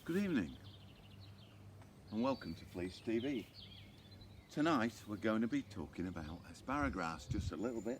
Good evening and welcome to Fleece TV. Tonight we're going to be talking about asparagus just a little bit,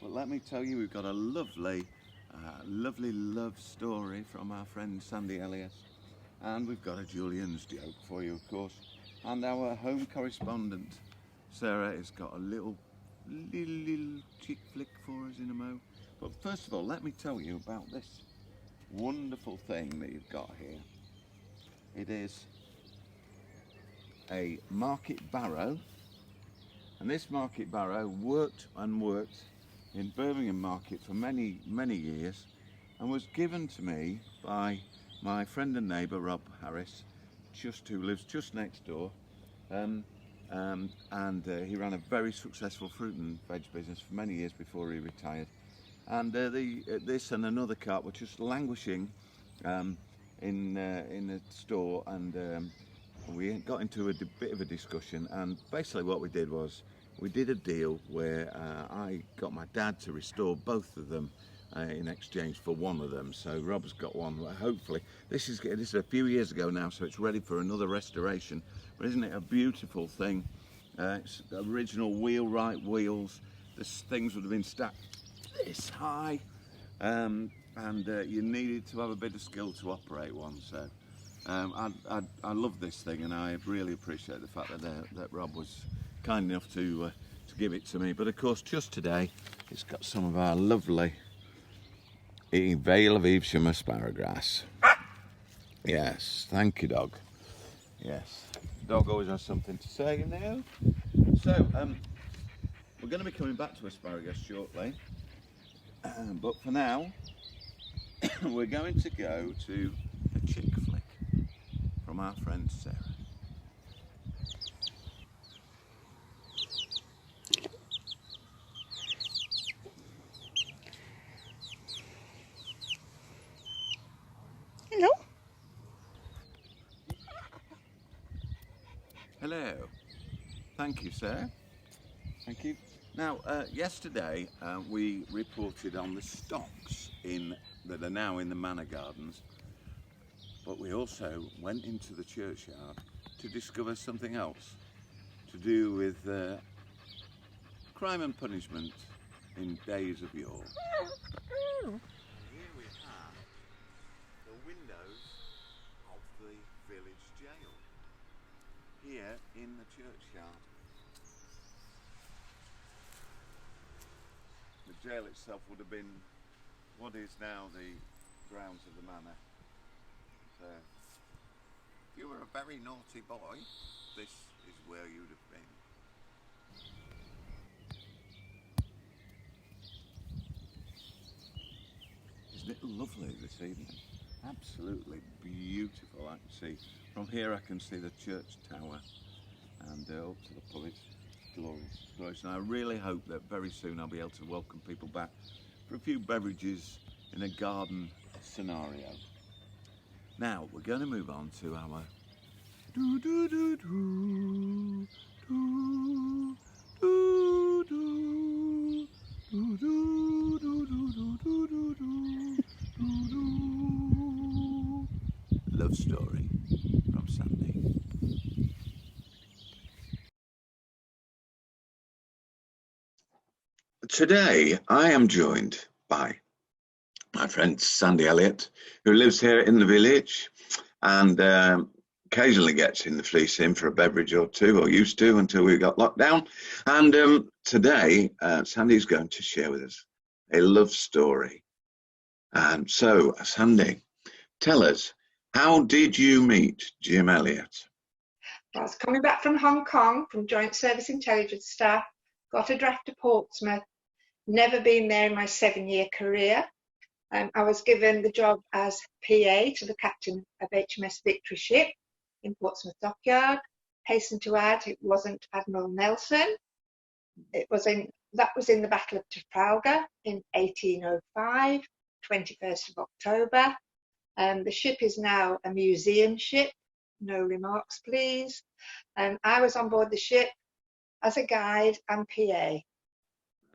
but let me tell you, we've got a lovely love story from our friend Sandy Elliott, and we've got a Julian's joke for you, of course, and our home correspondent Sarah has got a little chick flick for us in a mo. But first of all, let me tell you about this wonderful thing that you've got here. It is a market barrow, and this market barrow worked in Birmingham Market for many years, and was given to me by my friend and neighbour Rob Harris, who lives just next door, and he ran a very successful fruit and veg business for many years before he retired. And this and another cart were just languishing in the store, and we got into a bit of a discussion, and basically what we did was we did a deal where I got my dad to restore both of them in exchange for one of them. So Rob's got one. Hopefully this is a few years ago now, so it's ready for another restoration. But isn't it a beautiful thing? It's original wheelwright wheels. These things would have been stacked this high, and you needed to have a bit of skill to operate one. So I love this thing, and I really appreciate the fact that Rob was kind enough to give it to me. But of course, just today, it's got some of our lovely Vale of Evesham asparagus. Yes, thank you, dog. Yes, dog always has something to say now. So we're going to be coming back to asparagus shortly, but for now we're going to go to a chick flick from our friend Sarah. Hello. Hello. Thank you, Sarah. Thank you. Now, yesterday we reported on the stocks that are now in the manor gardens, but we also went into the churchyard to discover something else to do with crime and punishment in days of yore. And here we have the windows of the village jail here in the churchyard. The jail itself would have been what is now the grounds of the manor. So, if you were a very naughty boy, this is where you'd have been. Isn't it lovely this evening? Absolutely beautiful. I can see from here. I can see the church tower and up to the pulpit. Glorious. And I really hope that very soon I'll be able to welcome people back for a few beverages in a garden scenario. Now we're going to move on to our love story from Sandy. Today I am joined by my friend Sandy Elliott, who lives here in the village and occasionally gets in the Fleece in for a beverage or two, or used to until we got locked down. And today Sandy's going to share with us a love story. And so Sandy, tell us, how did you meet Jim Elliott? I was coming back from Hong Kong from Joint Service Intelligence staff, got a draft to Portsmouth, never been there in my 7-year career. I was given the job as PA to the captain of HMS Victory ship in Portsmouth Dockyard. Hasten to add, it wasn't Admiral Nelson. That was in the Battle of Trafalgar in 1805, 21st of October. The ship is now a museum ship. No remarks, please. I was on board the ship as a guide and PA.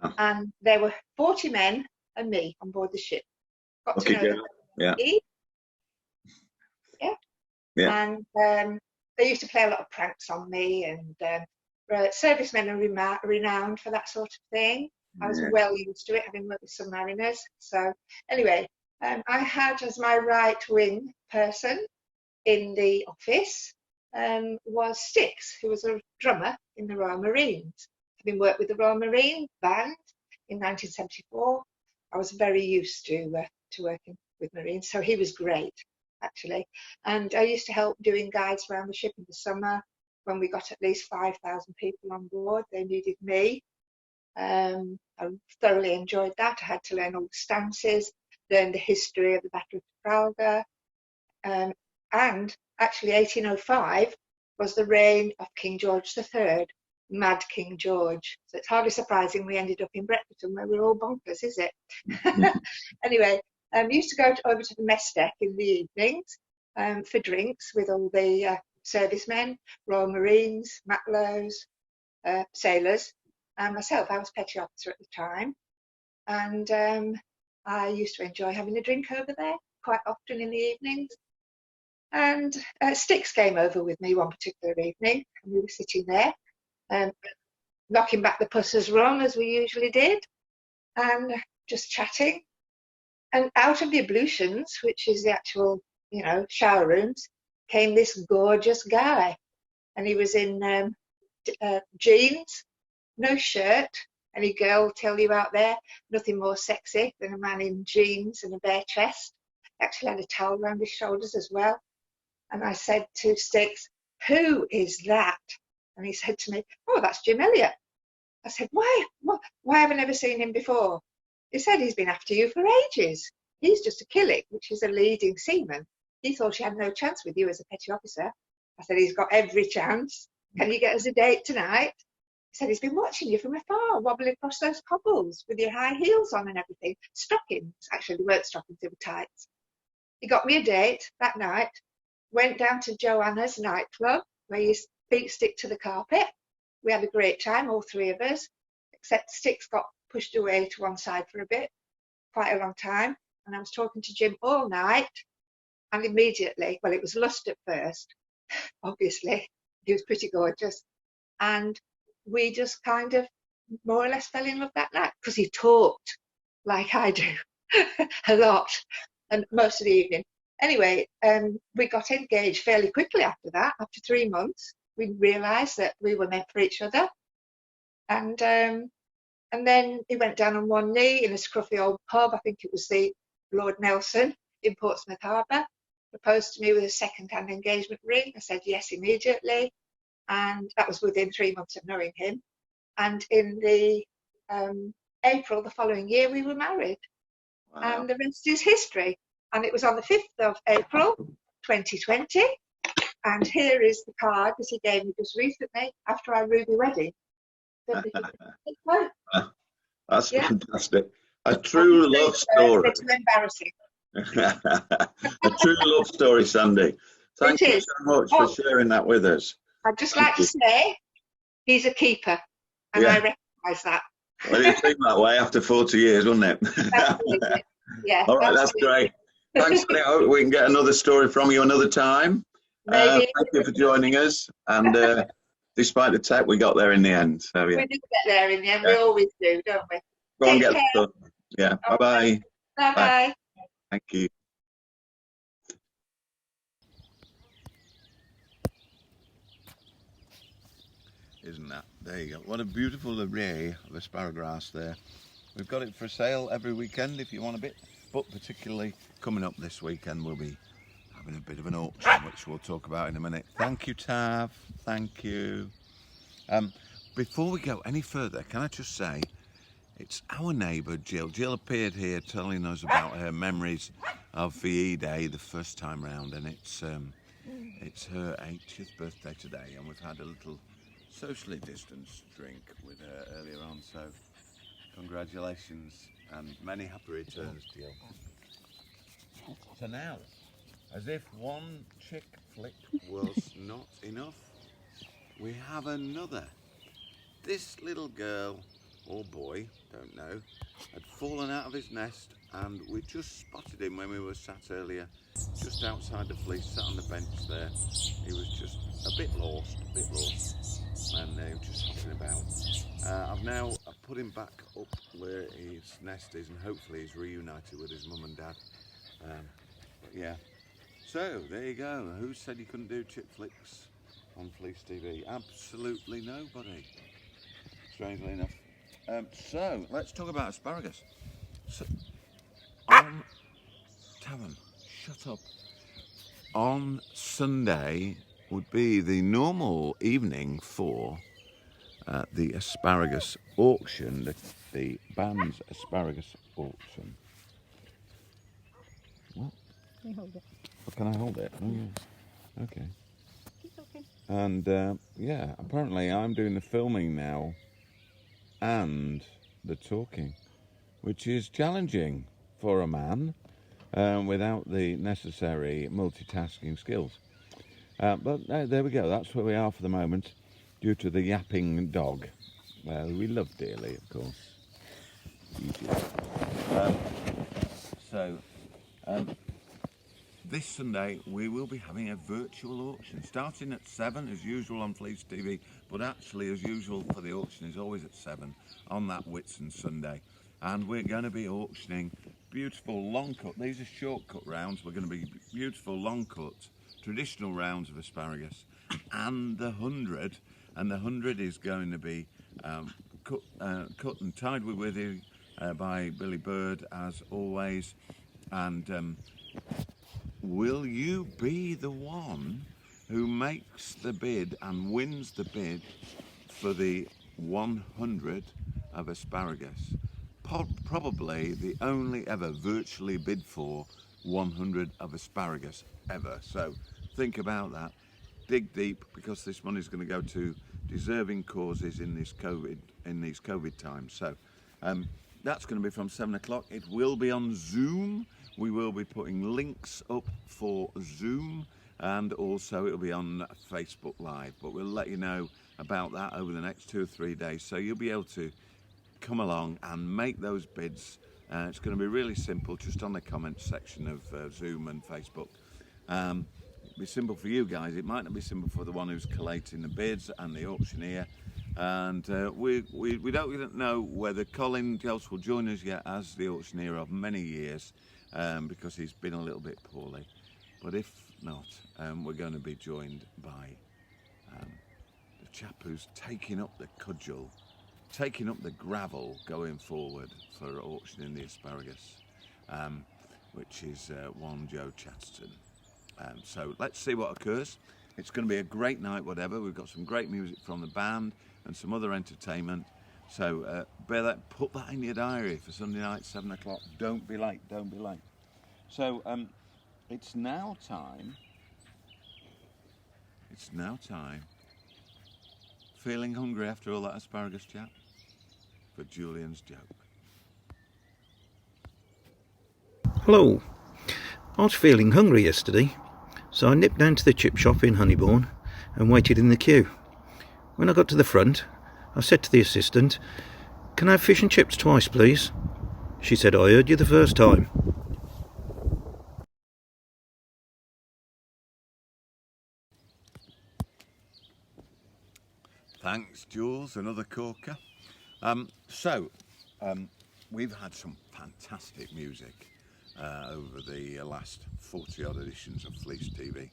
Oh. And there were 40 men and me on board the ship. Got to know them. Yeah. Yeah. Yeah. And they used to play a lot of pranks on me, and servicemen are renowned for that sort of thing. I was Yeah. well used to it, having worked with submariners. So anyway, I had as my right wing person in the office was Styx, who was a drummer in the Royal Marines. Having worked with the Royal Marine Band in 1974, I was very used to working with Marines, so he was great, actually. And I used to help doing guides around the ship in the summer. When we got at least 5,000 people on board, they needed me. I thoroughly enjoyed that. I had to learn all the stances, learn the history of the Battle of Trafalgar, and actually 1805 was the reign of King George III, Mad King George. So it's hardly surprising we ended up in Bretton where we're all bonkers, is it? Anyway, used to go over to the mess deck in the evenings for drinks with all the servicemen, Royal Marines, Matlows, sailors, and myself. I was petty officer at the time, and I used to enjoy having a drink over there quite often in the evenings. And Styx came over with me one particular evening, and we were sitting there, knocking back the pusser's rum as we usually did, and just chatting. And out of the ablutions, which is the actual, shower rooms, came this gorgeous guy, and he was in jeans, no shirt. Any girl will tell you out there, nothing more sexy than a man in jeans and a bare chest. He actually had a towel around his shoulders as well. And I said to Styx, "Who is that?" And he said to me, "Oh, that's Jim Elliot." I said, "Why? Why have I never seen him before?" He said, "He's been after you for ages. He's just a killick, which is a leading seaman. He thought he had no chance with you as a petty officer." I said, "He's got every chance. Can you get us a date tonight?" He said, "He's been watching you from afar, wobbling across those cobbles with your high heels on and everything. Stockings." Actually, they weren't stockings, they were tights. He got me a date that night. Went down to Joanna's nightclub, where your feet stick to the carpet. We had a great time, all three of us, except Styx got pushed away to one side for a bit, quite a long time. And I was talking to Jim all night, and immediately, well, it was lust at first, obviously. He was pretty gorgeous. And we just kind of more or less fell in love that night, because he talked like I do a lot, and most of the evening. Anyway, we got engaged fairly quickly after that. After 3 months, we realised that we were meant for each other. And then he went down on one knee in a scruffy old pub. I think it was the Lord Nelson in Portsmouth Harbour. Proposed to me with a second-hand engagement ring. I said yes immediately. And that was within 3 months of knowing him. And in the April the following year, we were married. Wow. And the rest is history. And it was on the 5th of April, 2020. And here is the card that he gave me just recently after our ruby wedding. That's fantastic. A true love story. It's embarrassing. A true love story, Sandy. Thank you so much for sharing that with us. I'd just like to say he's a keeper, and I recognise that. Well, it seemed that way after 40 years, wouldn't it? Absolutely. Yeah. All right, that's great. Thanks, Sandy. I hope we can get another story from you another time. Maybe. Thank you for joining us. And despite the tech, we got there in the end. So, yeah. We did get there in the end. We always do, don't we? Go and get the stuff. Yeah. Bye-bye. Bye-bye. Thank you. Isn't that? There you go. What a beautiful array of asparagus there. We've got it for sale every weekend if you want a bit, but particularly coming up this weekend we'll be having a bit of an auction, which we'll talk about in a minute. Thank you, Tav. Thank you. Before we go any further, can I just say it's our neighbour Jill. Jill appeared here telling us about her memories of VE Day the first time round, and it's her 80th birthday today, and we've had a little socially distanced drink with her earlier on, so congratulations and many happy returns, Jill. So now, as if one chick flick was not enough, we have another. This little girl or boy, don't know, had fallen out of his nest and we just spotted him when we were sat earlier just outside the Fleece, sat on the bench there. He was just a bit lost, and he was just hopping about. I've now put him back up where his nest is, and hopefully he's reunited with his mum and dad. But yeah, so there you go. Who said you couldn't do chip flicks on Fleece TV? Absolutely nobody, strangely enough. So let's talk about asparagus. So, Tavern, shut up. On Sunday would be the normal evening for the asparagus auction, the band's asparagus auction. What? Can you hold it? Oh, can I hold it? Oh, yeah. Okay. Keep talking. And yeah, apparently I'm doing the filming now and the talking, which is challenging for a man without the necessary multitasking skills. But there we go, that's where we are for the moment, due to the yapping dog, who we love dearly, of course. This Sunday we will be having a virtual auction, starting at 7 as usual on Fleece TV, but actually as usual for the auction is always at 7 on that Whitsun Sunday. And we're going to be auctioning beautiful long cut, these are short cut rounds, we're going to be beautiful long cut traditional rounds of asparagus, and the 100, and the 100 is going to be cut and tied with withy by Billy Bird as always. And will you be the one who makes the bid and wins the bid for the 100 of asparagus? Probably the only ever virtually bid for 100 of asparagus ever. So think about that, dig deep, because this money is going to go to deserving causes in these COVID times. So that's going to be from 7 o'clock. It will be on Zoom. We will be putting links up for Zoom, and also it'll be on Facebook Live, but we'll let you know about that over the next 2 or 3 days, so you'll be able to come along and make those bids. It's going to be really simple, just on the comments section of Zoom and Facebook. It'll be simple for you guys, it might not be simple for the one who's collating the bids and the auctioneer. And we don't know whether Colin Gels will join us yet as the auctioneer of many years, because he's been a little bit poorly. But if not, we're going to be joined by the chap who's taking up the cudgel, taking up the gravel going forward for auctioning the asparagus, which is one Joe Chatterton. So let's see what occurs. It's going to be a great night, whatever. We've got some great music from the band and some other entertainment. So put that in your diary for Sunday night, 7 o'clock. Don't be late, don't be late. So it's now time. It's now time. Feeling hungry after all that asparagus chat? For Julian's joke. Hello. I was feeling hungry yesterday, so I nipped down to the chip shop in Honeybourne and waited in the queue. When I got to the front, I said to the assistant, "Can I have fish and chips twice, please?" She said, "I heard you the first time." Thanks, Jules. Another corker. We've had some fantastic music over the last 40 odd editions of Fleece TV.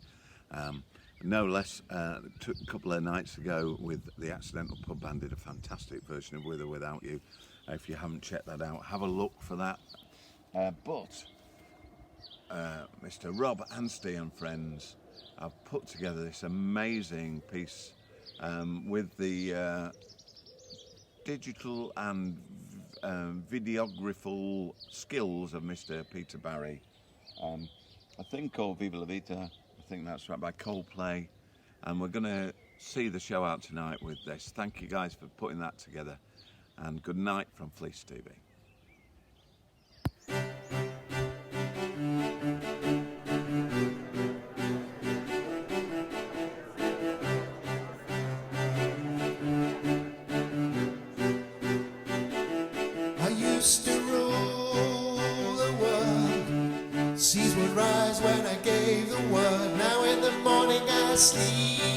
No less, a couple of nights ago with the Accidental Pub Band did a fantastic version of With or Without You. If you haven't checked that out, have a look for that. But Mr. Rob Anstey and friends have put together this amazing piece with the digital and videographical skills of Mr. Peter Barry. A thing called Viva La Vita, I think that's right, by Coldplay, and we're going to see the show out tonight with this. Thank you guys for putting that together, and good night from Fleece TV. I used to roll asleep.